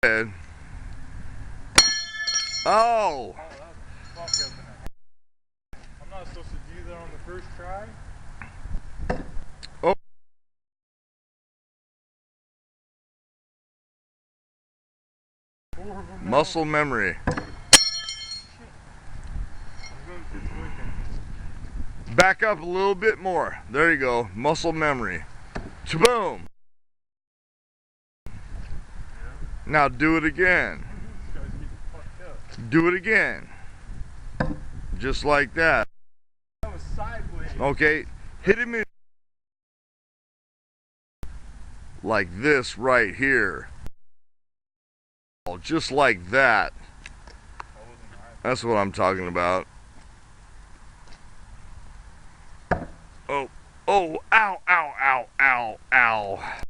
Oh! Oh, that's fuck up. I'm not supposed to do that on the first try? Oh. Muscle memory. Back up a little bit more. There you go. Muscle memory. Boom. Now do it again. Do it again. Just like that. That was sideways. Okay. Hit him in like this right here. Just like that. That's what I'm talking about. Oh, oh, ow, ow, ow, ow, ow.